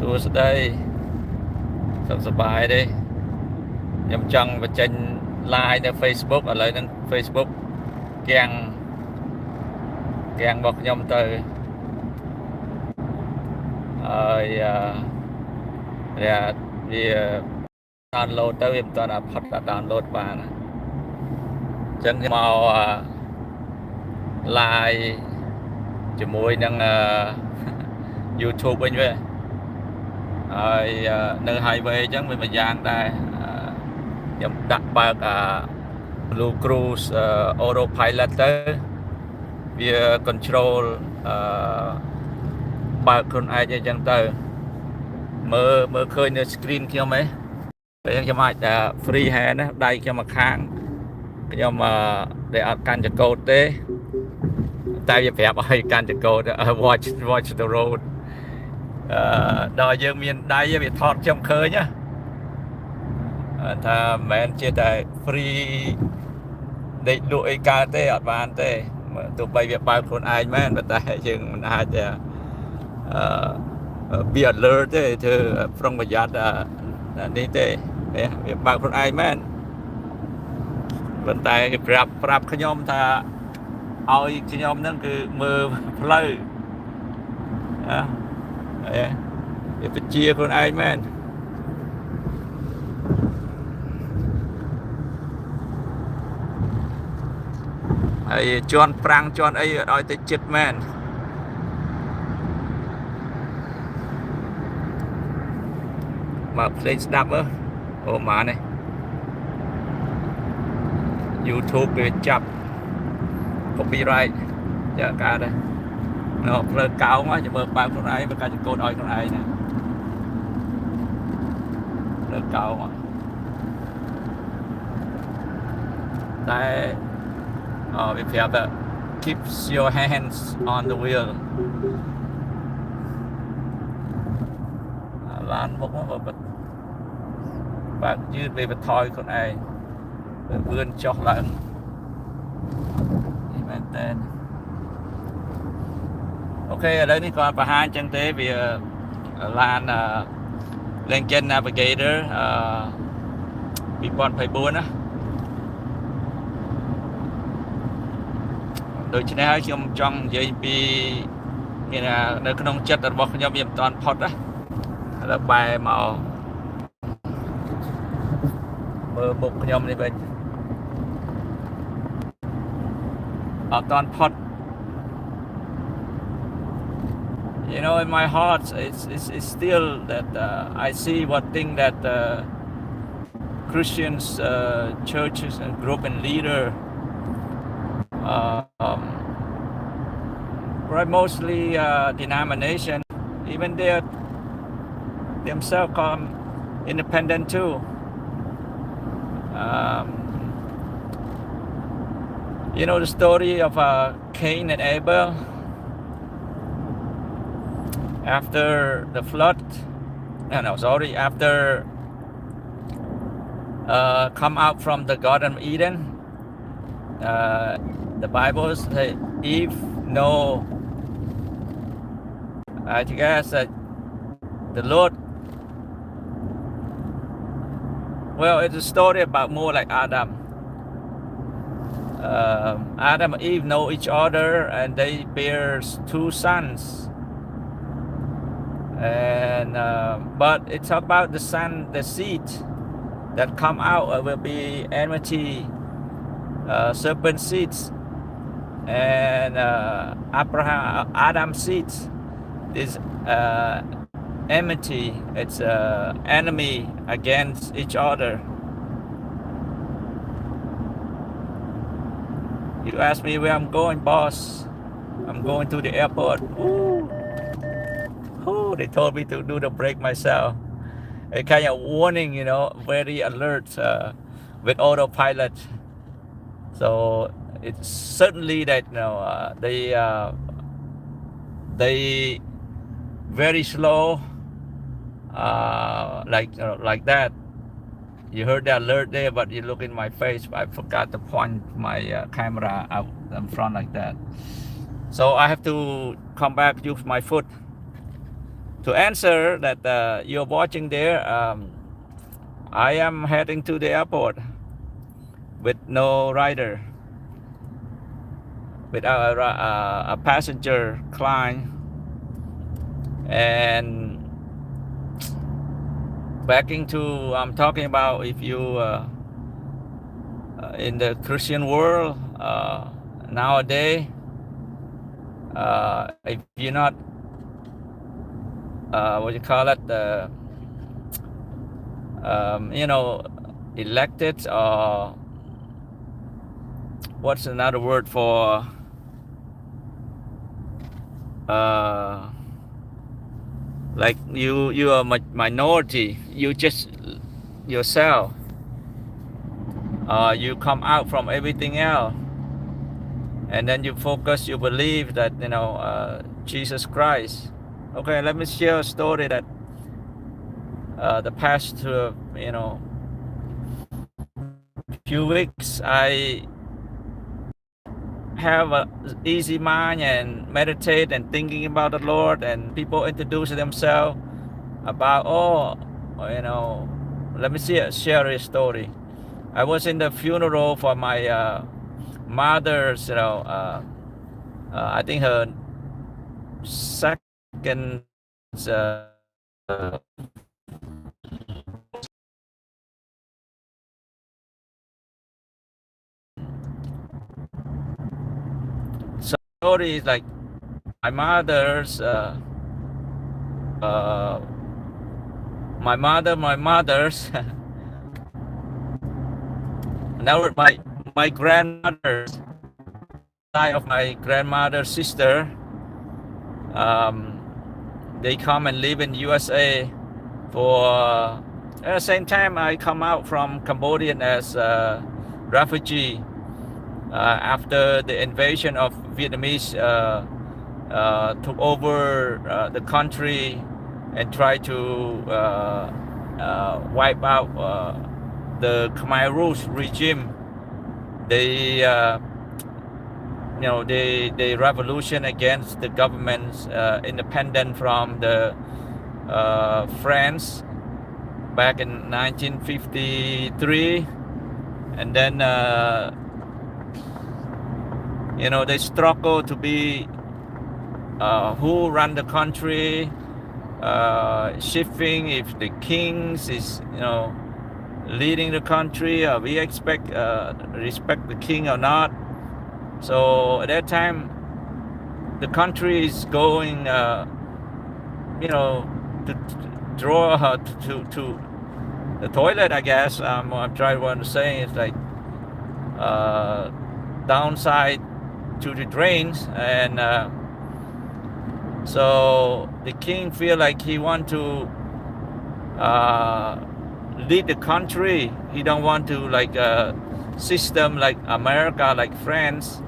សួស្តីសុខសប្បាយទេខ្ញុំចង់បញ្ចេញ live នៅ Facebook ឥឡូវហ្នឹង Facebook គាំងរបស់ខ្ញុំទៅហើយវា download ទៅវាមិនទាន់ផុត download បានអញ្ចឹងមក live ជាមួយនឹងYouTube វិញវិញហើយនៅ highway អញ្ចឹងវាមួយយ៉ាងដែរខ្ញុំដាក់បើកBlue Cruise Autopilot ទៅវា control បើកខ្លួនឯងអញ្ចឹងទៅមើលឃើញនៅ screen ខ្ញុំហ៎ពេលខ្ញុំអាច free hand ណាដៃខ្ញុំមកខាងខ្ញុំដែលអត់កាន់ចង្កូតទេតែវាប្រាប់ឲ្យកាន់ចង្កូត watch the road ដល់យើងមានដៃវាថតខ្ញុំឃើញណាថាមិនមែនជាតែ free ដេកលក់អីកើតទេអត់បានទេទោះបីវាបើកខ្លួនឯងមែនប៉ុន្តែយើងមិនអាចbe alert ទេធ្វើប្រុងប្រយ័ត្ននេះទេវាបើកខ្លួនឯងមែនប៉ុន្តែគេប្រាប់ខ្ញុំថាឲ្យខ្ញុំហ្នឹងគឺមើលផ្លូវវាបញ្ជាខ្លួនឯងមែនហើយជន់ប្រាំងជន់អីឲ្យទៅចិត្តមែនមកភ្លេងស្ដាប់អូម៉ានេះ YouTube វាចាប់ copyright ចាកើតដែរនៅផ្លូវកោងចាំមើលបើកខ្លួនឯងបើកាច់ចង្កូតឲ្យខ្លួនឯងណាផ្លូវកោងតែវាប្រាប់ថា keep your hands on the wheel ឡានមុខមកបើកយឺតវាបន្ថយខ្លួនឯងវឿនចុះឡើងនេះមែនតើអូខេឥឡូវនេះគាត់បង្ហាញចឹងទេវាឡានLincoln Navigator 2024ណាដូច្នេះហើយខ្ញុំចង់និយាយពីមាននៅក្នុងចិត្តរបស់ខ្ញុំវាមិនតាន់ផុតណាឥឡូវបែរមកមើលមុខខ្ញុំនេះវិញអត់តាន់ផុតYou know, in my heart, it's still that I see one thing that Christians, churches, and group and leader, right, mostly denomination, even they themselves come independent too. You know the story of Cain and Abel. After the flood, after come out from the Garden of Eden, the Bible says Eve know, I guess that the Lord, well, it's a story about more like Adam. Adam and Eve know each other and they bear 2 sons. And but it's about the son, the seed that come out will be enmity, serpent seeds, and Adam's seeds is enmity. It's enemy against each other. You ask me where I'm going, boss. I'm going to the airport. They told me to do the brake myself. A kind of warning, you know, very alert with autopilot. So it's certainly that they very slow, like that. You heard the alert there, but you look in my face. I forgot to point my camera out in front like that. So I have to come back, use my foot To answer that you're watching there, I am heading to the airport with no rider, with a passenger client, and backing to I'm talking about if you in the Christian world nowadays, if you're not what you call it, you know, elected, or what's another word for uh, like you are minority, you just yourself, you come out from everything else, and then you focus, you believe that, you know, Jesus Christ. Okay, let me share a story that the past you know, few weeks I have a easy mind and meditate and thinking about the Lord, and people introduce themselves about, oh, you know, let me share a story. I was in the funeral for my mother's, you know, I think her second uh, story is like my mother's uh, my mother's now my grandmother's side of my grandmother's sister, um, they come and live in USA for at the same time I come out from Cambodia as a refugee after the invasion of Vietnamese took over the country and tried to wipe out the Khmer Rouge regime. They you know, the revolution against the government's independent from the France back in 1953, and then you know, they struggle to be who run the country, shifting if the kings is, you know, leading the country, we expect respect the king or not. So at that time the country is going you know, to draw to the toilet, I guess. I'm trying to say it's like downside to the drains, and so the king feel like he want to lead the country. He don't want to like a system like America, like France.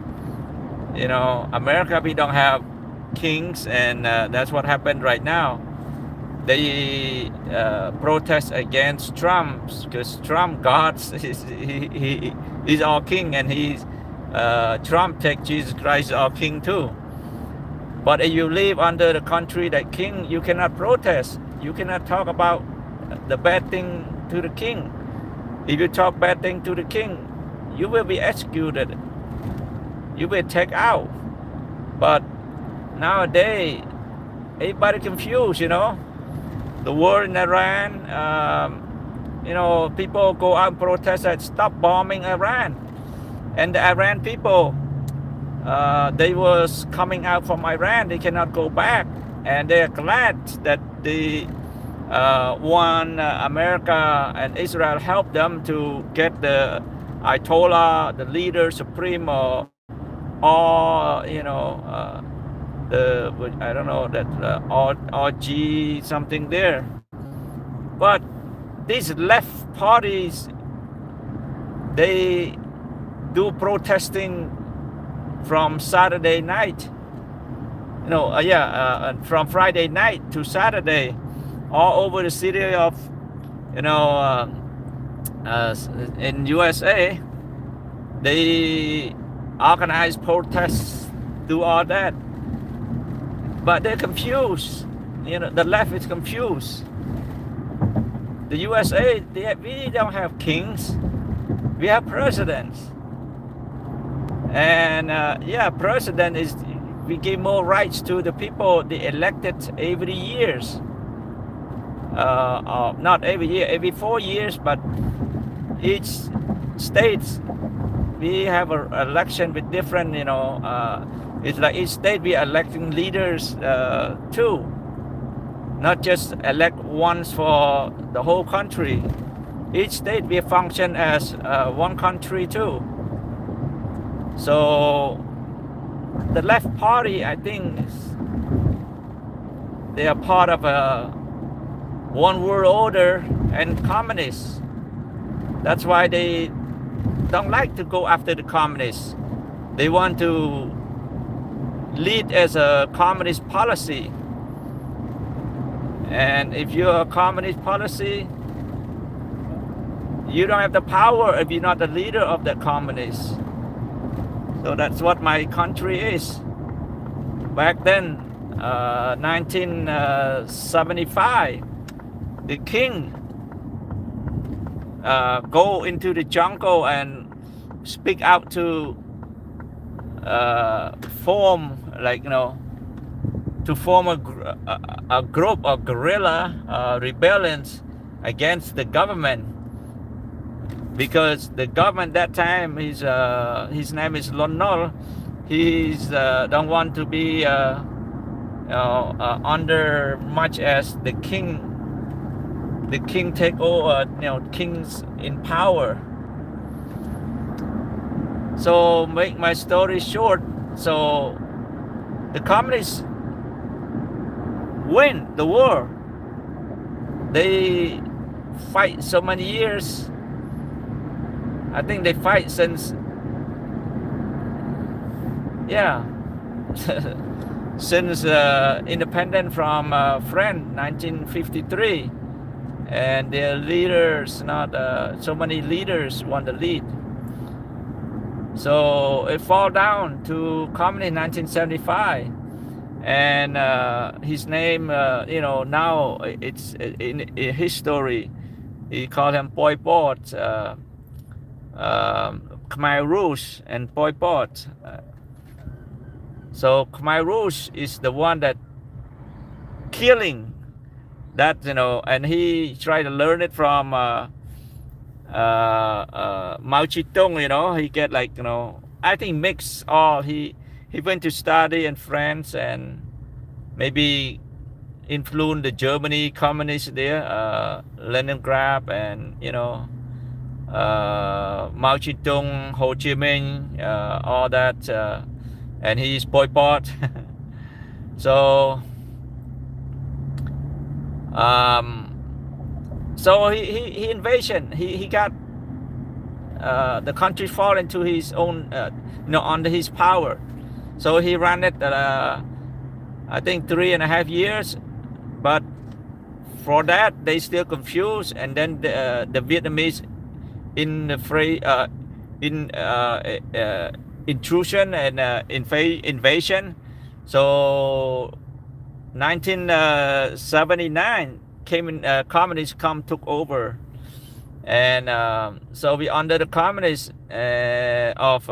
You know, America, we don't have kings, and that's what happened right now. They protest against Trump because Trump gods he's our king, and he's Trump take Jesus Christ our king too. But if you live under the country that king, you cannot protest. You cannot talk about the bad thing to the king. If you talk bad thing to the king, you will be executed. You will take out. But nowadays, everybody confused, you know. The war in Iran, you know, people go out and protest that stop bombing Iran. And the Iran people, they was coming out from Iran, they cannot go back. And they're glad that the America and Israel helped them to get the Ayatollah, the leader, supreme, or you know, the, I don't know, that RG something there. But these left parties, they do protesting from Saturday night, you know, from Friday night to Saturday, all over the city of, you know, in USA. They organize protests, do all that, but they're confused. the left is confused. The USA, we don't have kings. We have presidents. And yeah, president is, we give more rights to the people they elected every years. Not every year, every 4 years, but each states we have an election with different, it's like each state we are electing leaders too, not just elect once for the whole country. Each state we function as one country too. So the left party, I think, they are part of a one world order and communists. That's why they don't like to go after the communists. They want to lead as a communist policy. And if you're a communist policy, you don't have the power if you're not the leader of the communists. So that's what my country is. Back then, 1975, the king go into the jungle and speak out to form, like, to form a group of guerrilla rebellions against the government, because the government that time, his name is Lon. He's don't want to be under much as the king take over, kings in power. So make my story short, so the communists win the war. They fight so many years. I think they fight since, yeah, since independent from France, 1953. And their leaders, not so many leaders want to lead. So it fall down to communist in 1975. And his name, now it's in history, he called him Pol Pot, Khmer Rouge and Pol Pot. So Khmer Rouge is the one that killing that, and he tried to learn it from Mao Zedong. He get, like, I think mix all. He went to study in France and maybe influenced the Germany communists there, Leningrad, and Mao Zedong, Ho Chi Minh, all that, and he's Pol Pot. So so he invasion. He got the country fall into his own, under his power. So he ran it, I think 3.5 years, but for that they still confused. And then the Vietnamese intrusion and invasion. So 1979 came in, communists took over, and so we under the communists of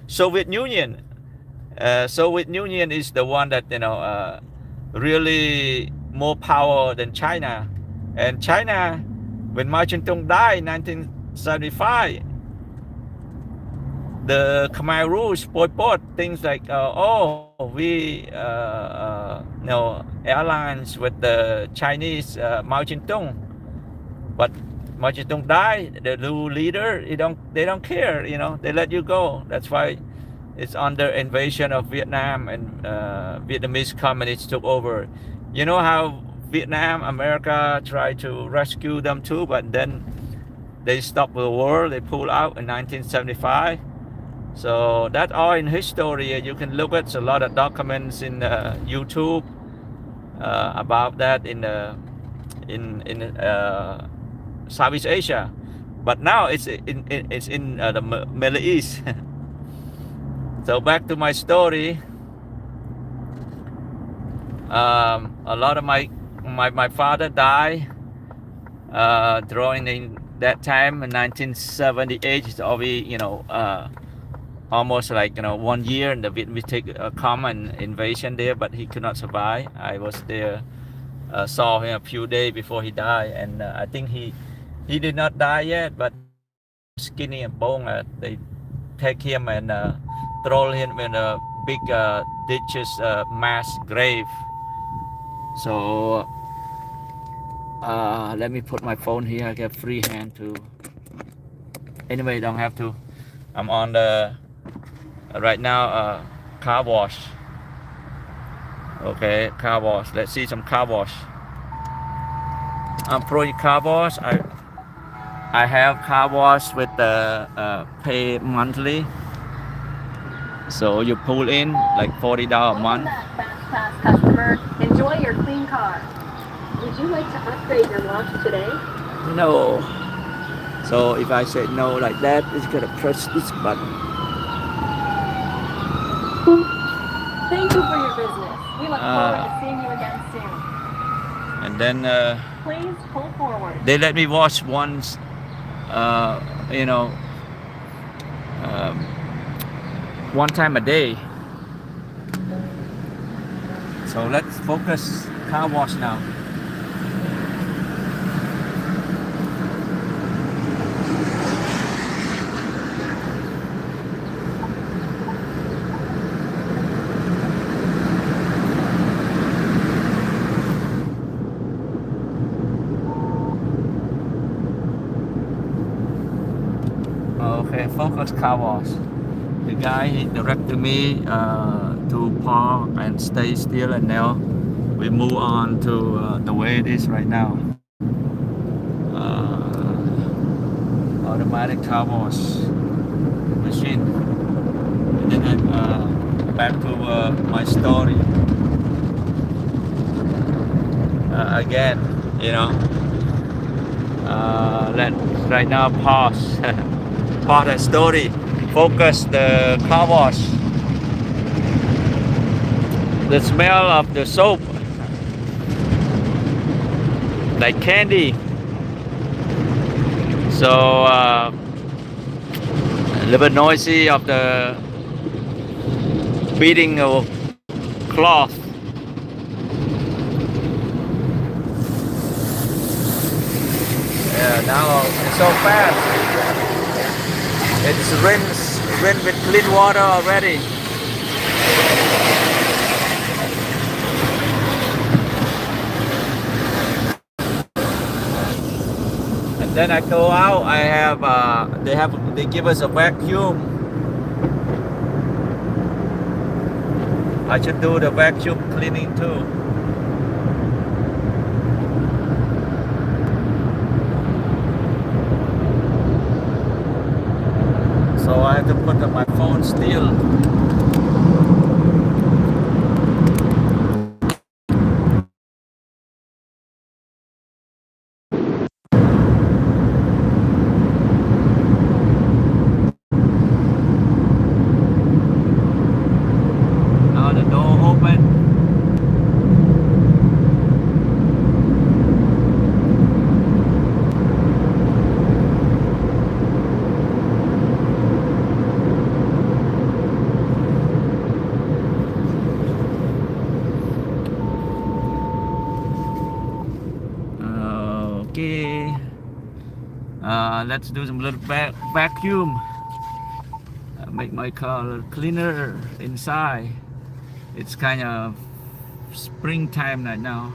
Soviet Union. Soviet Union is the one that really more power than China. And China, when Mao Zedong died in 1975, the Khmer Rouge, Pol Pot, things like, we alliance with the Chinese, Mao Zedong. But Mao Zedong died, the new leader, they don't care, they let you go. That's why it's under invasion of Vietnam, and Vietnamese communists took over. You know how Vietnam, America tried to rescue them too, but then they stopped the war, they pulled out in 1975. So that's all in history. You can look at a lot of documents in YouTube about that in Southeast Asia, but now it's in the Middle East. So back to my story. A lot of my father died during in that time in 1978. It's already almost like 1 year, and we take a common invasion there, but he could not survive. I was there, saw him a few days before he died, and I think he did not die yet, but skinny and bone. They take him and throw him in a big ditches mass grave. So let me put my phone here. I get free hand to. Anyway, don't have to. I'm on the right now car wash. Okay, car wash. Let's see some car wash. I'm pro car wash. I have car wash with the pay monthly. So you pull in like $40 a month. Fast Pass customer, enjoy your clean car. Would you like to upgrade your launch today? No. So if I say no like that, it's gonna press this button. Thank you for your business. We look forward to seeing you again soon. And then Please pull forward. they let me wash once, you know, one time a day. So let's focus car wash now. Okay, focus car wash. The guy he directed me to park and stay still, and now we move on to the way it is right now. Automatic car wash machine. And then back to my story. Again, let's right now pause. Pause the story. Focus the car wash. The smell of the soap, like candy. So a little bit noisy of the beating of cloth. Yeah, now it's so fast. It's rinsed with clean water already. And then I go out. I have they give us a vacuum. I should do the vacuum cleaning too. So I have to put my phone still. Now the door open. Okay, let's do some little vacuum. Make my car a little cleaner inside. It's kind of springtime right now.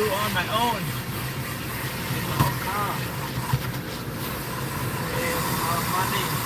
do on my own in my own car. Save more money.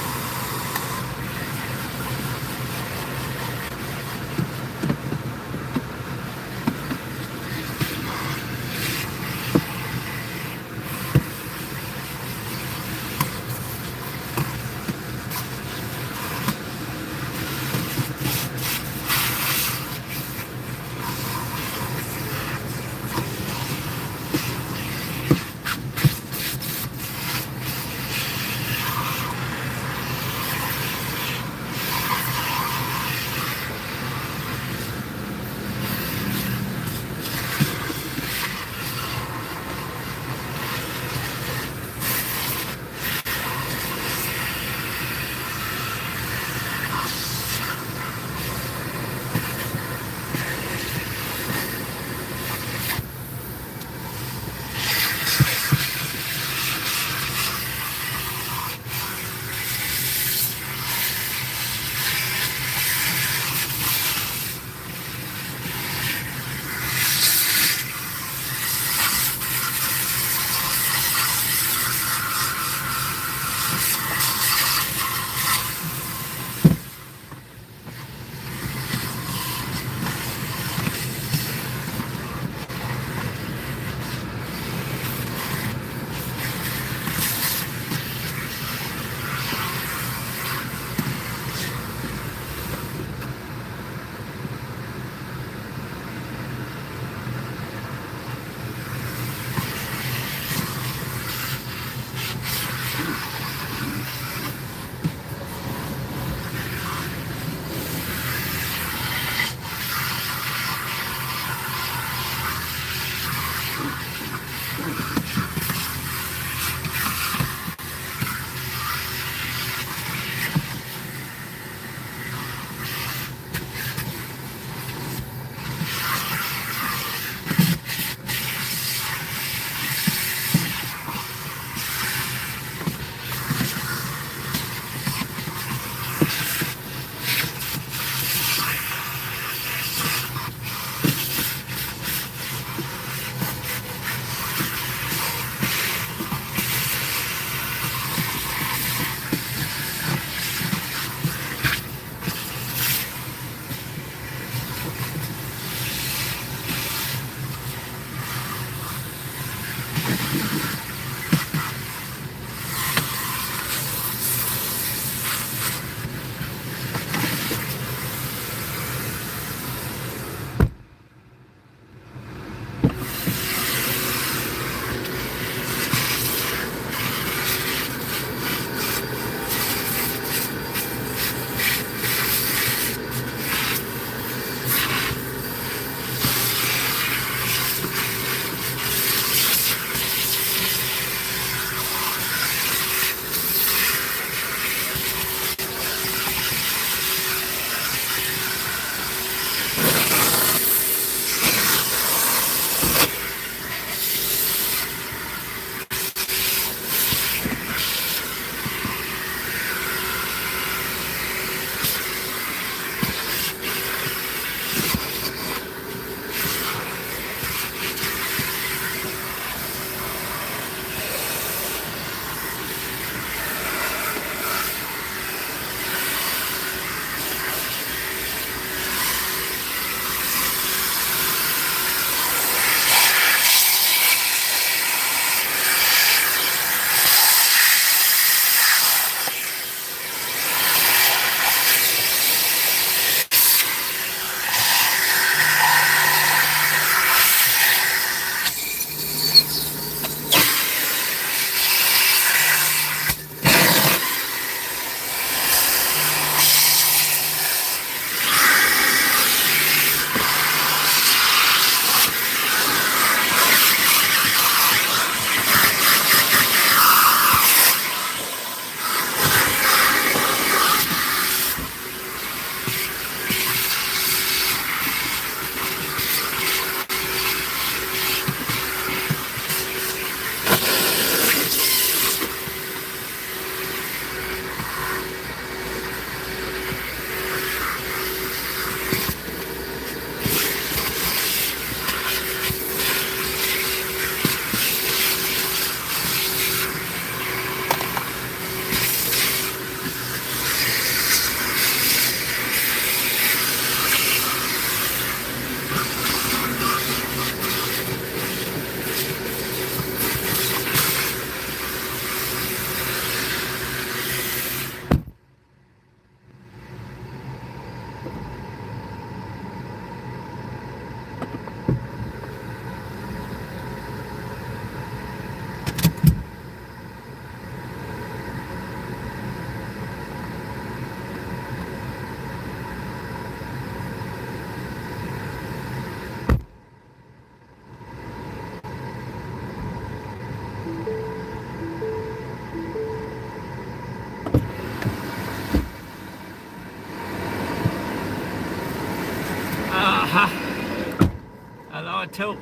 too.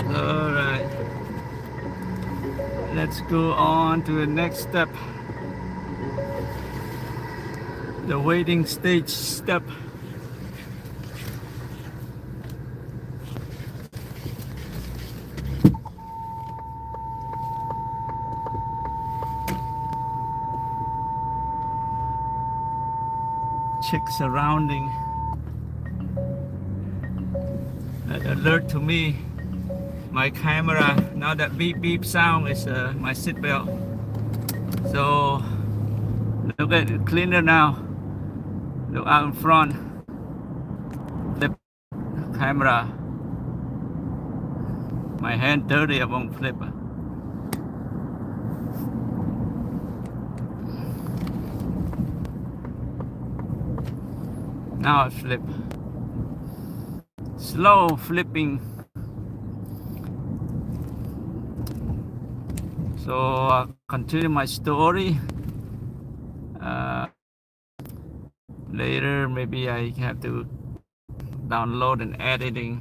All right, let's go on to the next step, the waiting stage step. Check surrounding. That alert to me. My camera, now that beep beep sound is my seatbelt. So look at it cleaner now. Look out in front. Flip camera. My hand dirty, I won't flip. Now I flip. Slow flipping. So continue my story. Later maybe I have to download and editing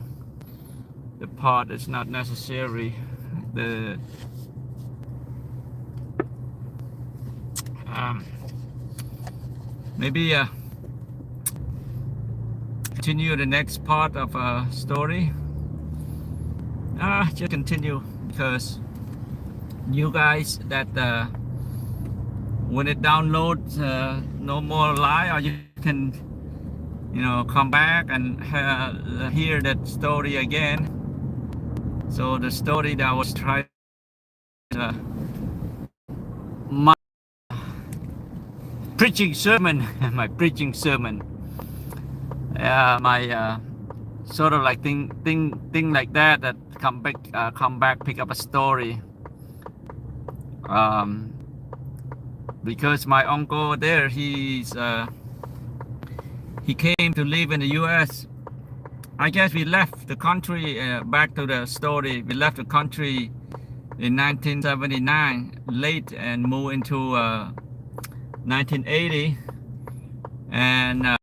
the part that's not necessary. The maybe continue the next part of a story. Just continue, because you guys that when it downloads no more lie, or you can, you know, come back and hear that story again. So the story that I was trying my preaching sermon my preaching sermon, my sort of like thing like that come back pick up a story, because my uncle there, he came to live in the US. I guess we left the country, back to the story, we left the country in 1979 late and moved into 1980, and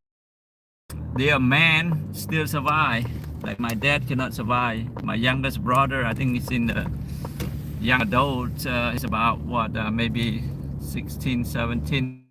their man still survive. Like my dad cannot survive. My youngest brother, I think he's in the young adult, is about what, maybe 16, 17.